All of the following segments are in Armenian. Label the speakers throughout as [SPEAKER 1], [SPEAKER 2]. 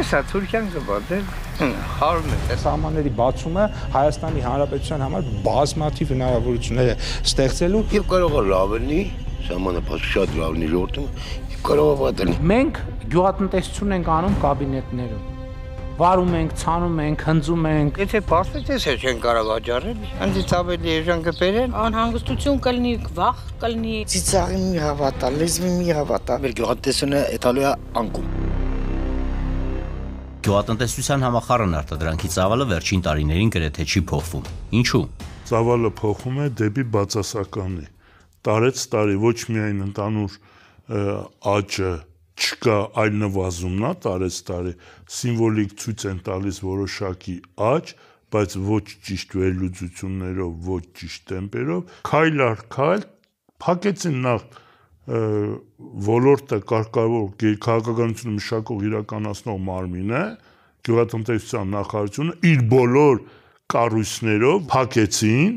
[SPEAKER 1] Էսա Թուրքիան կպատեր հարում է։
[SPEAKER 2] Սահմանների բացումը Հայաստանի Հանրապետության համար բազմաթիվ հնարավորություններ է ստեղծելու
[SPEAKER 3] եւ կարող է լավ լինի, սահմանը շատ լավ լինի ժողովրդում, եւ կարող է վատ լինի։
[SPEAKER 2] Մենք գյուղատնտեսություն ենք անում կաբինետներում։ Վարում ենք, ցանում ենք, հնձում ենք։
[SPEAKER 1] Եթե պարտեզ է չեն կարող աճառել, այնից ավելի էժան կբերեն։
[SPEAKER 4] Անհանգստություն կլինի, վախ կլինի։
[SPEAKER 5] Ծիծաղի մի հավատա, լեզվի մի հավատա։
[SPEAKER 3] Մեր գյուղատնտեսությունը էտալու է անկում։
[SPEAKER 6] Գյուղատնտեսության համախառն արտադրանքի ծավալը վերջին տարիներին գրեթե չի փոխվում։ Ինչու՞։
[SPEAKER 7] Ծավալը փոխում է դեպի բացասականի։ Տարեց տարի ոչ միայն ընդհանուր աճը չկա, այլ նվազումն է տարեց տարի, սիմվոլիկ ցույց են տալիս որոշակի աճ, բայց ոչ ճիշտ վերլուծություններով, ոչ ճիշտ տեմպերով, քայլ առ քայլ փակեցին նախ ոլորտը կարգավոր քաղաքականությունը մշակող իրականացնող մարմինը, գյուղատնտեսության նախարարությունը իր բոլոր կառույցներով փակեցին,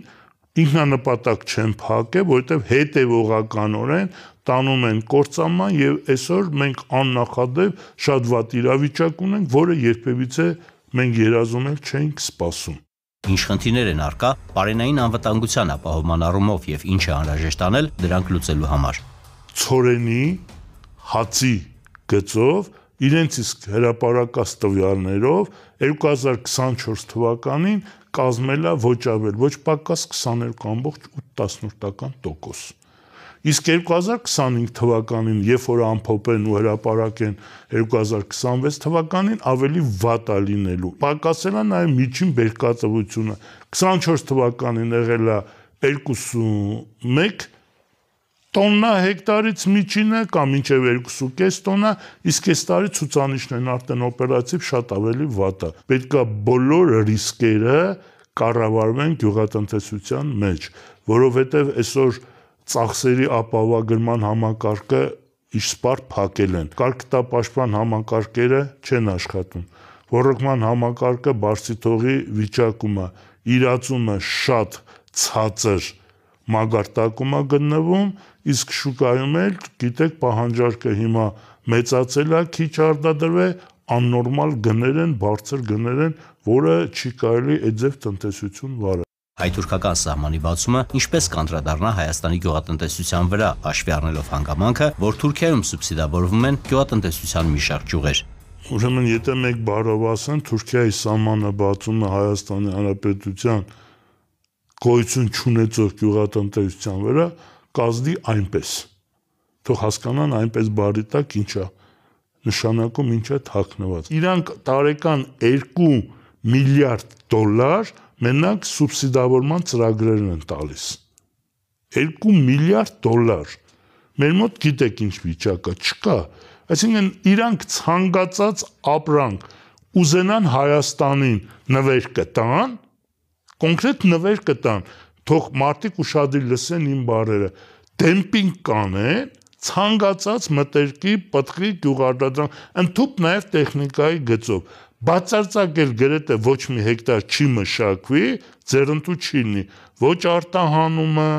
[SPEAKER 7] ինքնանպատակ չեն փակել, որովհետև հետևողականորեն տանում են կործանման եւ այսօր մենք աննախադեպ շատ վատ իրավիճակ ունենք, որը երբևիցե մենք երազում էլ չենք սպասում։
[SPEAKER 6] Ինչ խնդիրներ են առկա պարենային անվտանգության ապահովման առումով եւ ինչ է անհրաժեշտ անել դրանք լուծելու համար։
[SPEAKER 7] Ցորենի հացի գծով իրենց իսկ հրապարակած տվյալներով 2024 թվականին կազմել է ոչ ավել, ոչ պակաս 22.8%։ Իսկ 2025 թվականին, երբ որ ամփոփեն ու հրապարակեն 2026 թվականին, ավելի վատ է լինելու։ Պակասել է նաև միջին բերքատվությունը։ 24 թվականին եղել է 21 տոննա հեկտարից միջինը կամ մինչև 2.5 տոննա, իսկ այս տարի ցուցանիշներն են արդեն օպերատիվ շատ ավելի վատ է։ Պետք է բոլոր ռիսկերը կառավարվեն գյուղատնտեսության մեջ, որովհետև այսօր ծախսերի ապահովագրման համակարգը իսպար փակել են։ Կարգտապաշտպան համակարգերը չեն աշխատում։ Ռոռոկման համակարգը բարձի թողի վիճակում է, իրացումը շատ ցածր մագարտակում է գտնվում, իսկ շուկայում էլ, գիտեք, պահանջարկը հիմա մեծացել է, քիչ արտադրվել, աննորմալ գներ են, բարձր գներ են, որը չի կարելի այդպես տնտեսություն վարել։
[SPEAKER 6] Հայ-թուրքական սահմանի բացումը ինչպես կանդրադառնա Հայաստանի գյուղատնտեսության վրա, հաշվի առնելով հանգամանքը, որ Թուրքիայում սուբսիդավորվում են գյուղատնտեսության մի շարք ճյուղեր։
[SPEAKER 7] Ուրեմն, եթե մեկ բառով ասեն, Թուրքիայի սահմանը բացումը Հայաստանի Հանրապետության գոյություն չունեցող գյուղատնտեսության վրա կազդի այնպես։ Թող հասկանան այնպես բառի տակ ինչ է նշանակում, ինչ է թաքնված։ Իրանք տարեկան 2 միլիարդ դոլար մենակ սուբսիդավորման ծրագրերն են տալիս։ 2 միլիարդ դոլար։ Մեր մոտ գիտեք ինչ վիճակը չկա։ Այսինքն իրանք ցանկացած ապրանք ուզենան Հայաստանին նվեր կտան, կոնկրետ նվեր կտան, թող մարդիկ ուշադիր լսեն իմ բառերը, դեմպինգ կանեն, ցանկացած մտերքի, պտղի, գյուղարտադրական, ընդհանուր նաև տեխնիկայի գծով։ Բացարձակել գրեթե ոչ մի հեկտար չի մշակվի, ձեռնտու չի լինի, ոչ արտահանումը,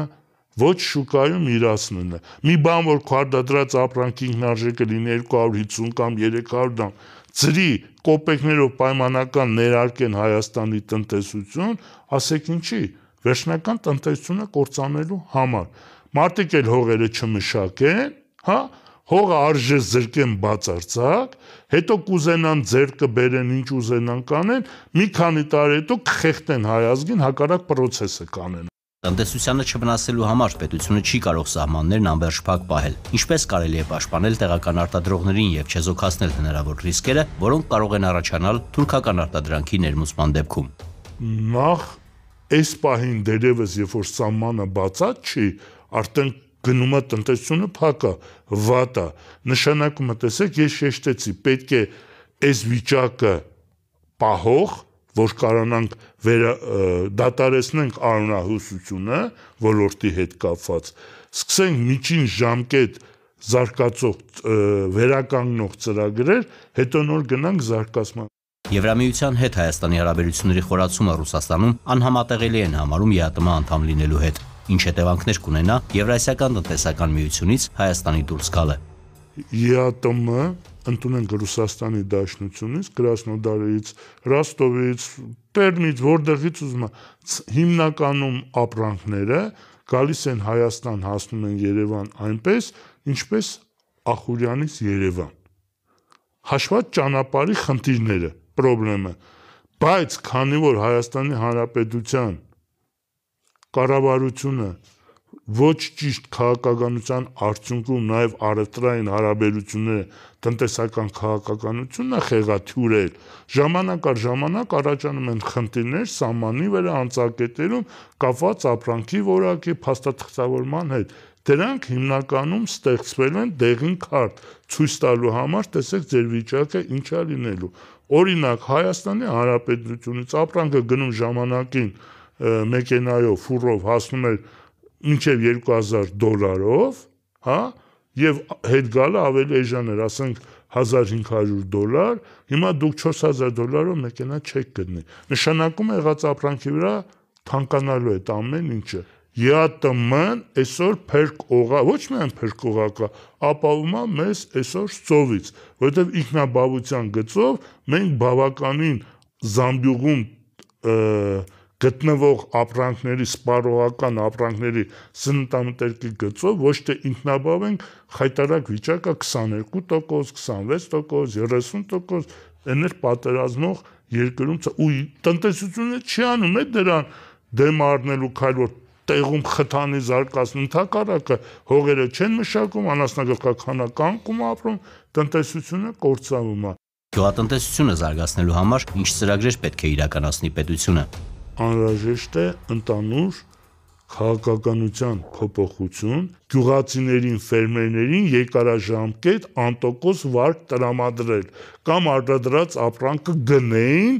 [SPEAKER 7] ոչ շուկայում իրացնելը։ Մի բան, որ քարտադրած ապրանքի ինքնարժեքը լինի 250 կամ 300 դրամ, ծրի կոպեկներով պայմանական ներարկեն Հայաստանի տնտեսություն, ասեք ինչի, վերջնական տնտեսությունը կործանելու համար։ Մարդիկ էլ հողերը չմշակեն, հա, հողը արժե զրկեն բացարձակ, հետո կուզենան ձեռքը բերեն, ինչ ուզենան կանեն, մի քանի տարի հետո կխեղտեն հայ ազգին, հակառակ պրոցեսը կանեն։
[SPEAKER 6] Տնտեսությանը չվնասելու համար պետությունը չի կարող սահմաններն անվերջ փակ պահել։ Ինչպես կարելի է պաշտպանել տեղական արտադրողներին եւ չեզոքացնել հնարավոր ռիսկերը, որոնք կարող են առաջանալ թուրքական արտադրանքի ներմուծման դեպքում։
[SPEAKER 7] Նախ այս պահին դերևս երբ որ սահմանը բացած չի, արդեն գնում է տնտեսությունը փակա, վատ է։ Նշանակումը տեսեք, ես շեշտեցի, պետք է այս վիճակը պահող, որ կարողանանք դադարեցնենք արյունահոսությունը ոլորտի հետ կապված, սկսենք միջին ժամկետ զարգացող վերականգնող ծրագրեր, հետո նոր գնանք զարգացման։
[SPEAKER 6] Եվրամիության հետ Հայաստանի հարաբերությունների խորացումը Ռուսաստանում անհամատեղելի են համարում ԵԱՏՄ անդամ լինելու հետ, ինչ հետևանքներ կունենա Եվրասիական տնտեսական միությունից Հայաստանի դուրս գալը։
[SPEAKER 7] ԵԱՏՄ ընդունենք Ռուսաստանի Դաշնությունից, Կրասնոդարից, Ռոստովից, Պերմից, որտեղից ուզում հիմնականում ապրանքները գալիս են Հայաստան, հասնում են Երևան այնպես, ինչպես Ախուրյանից Երևան։ Հաշված ճանապարհի խնդիրները, խնդրեմը, բայց քանի որ Հայաստանի Հանրապետության կառավարությունը ոչ ճիշտ քաղաքականության արդյունքում նաև առևտրային հարաբերությունները, տնտեսական քաղաքականությունն է խեղաթյուրել, ժամանակ առ ժամանակ առաջանում են խնդիրներ սահմանի վրա անցակետերում կապված ապրանքի որակի փաստաթղթավորման հետ։ Դրանք հիմնականում ստեղծվել են դեղին քարտ ցույց տալու համար, տեսեք ձեր վիճակը ինչ է լինելու։ Օրինակ Հայաստանի Հանրապետությունից ապրանքը գնում ժամանակին մեքենայով, ֆուրով հասնում էր մինչև $2000, հա, եւ հետ գալը ավելի էժան էր, ասենք $1500, հիմա դուք $4000 մեքենա չեք գտնի։ Նշանակում է եղած ապրանքի վրա թանկանալու է ամեն ինչը։ ԵԱՏՄ-ն այսօր փրկողա, ոչ միայն փրկողակա, ապահովում է մեզ այսօր ծովից, որովհետև ինքնաբավության գծով մենք բավականին Զամբյուղում գտնվող ապրանքների, սպառողական ապրանքների սննդամթերքի գծով ոչ թե ինքնաբավ ենք, խայտարակ վիճակը 22%, 26%, 30%, էներ պատերազմող երկրում ու տնտեսությունը չի անում է դրան դեմ առնելու քայլ, որ տեղում խթանի զարգացնում, ընդհակառակը հողերը չեն մշակում, անասնագլխականքում ապրում, տնտեսությունը կործանվում է։
[SPEAKER 6] Գյուղատնտեսությունը զարգացնելու համար ինչ ծրագրեր պետք է իրականացնի պետությունը։
[SPEAKER 7] Անհրաժեշտ է ընդհանուր քաղաքականության փոփոխություն, գյուղացիներին, ֆերմերներին երկարաժամկետ անտոկոս վարկ տրամադրել կամ արտադրած ապրանքը գնեին,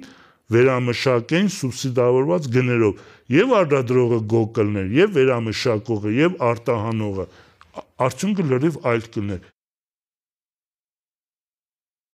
[SPEAKER 7] վերամշակեն սուբսիդավորված գներով, եւ արտադրողը գոհ կլներ, եւ վերամշակողը, եւ արտահանողը, արդյունքը լրիվ այլ կլներ։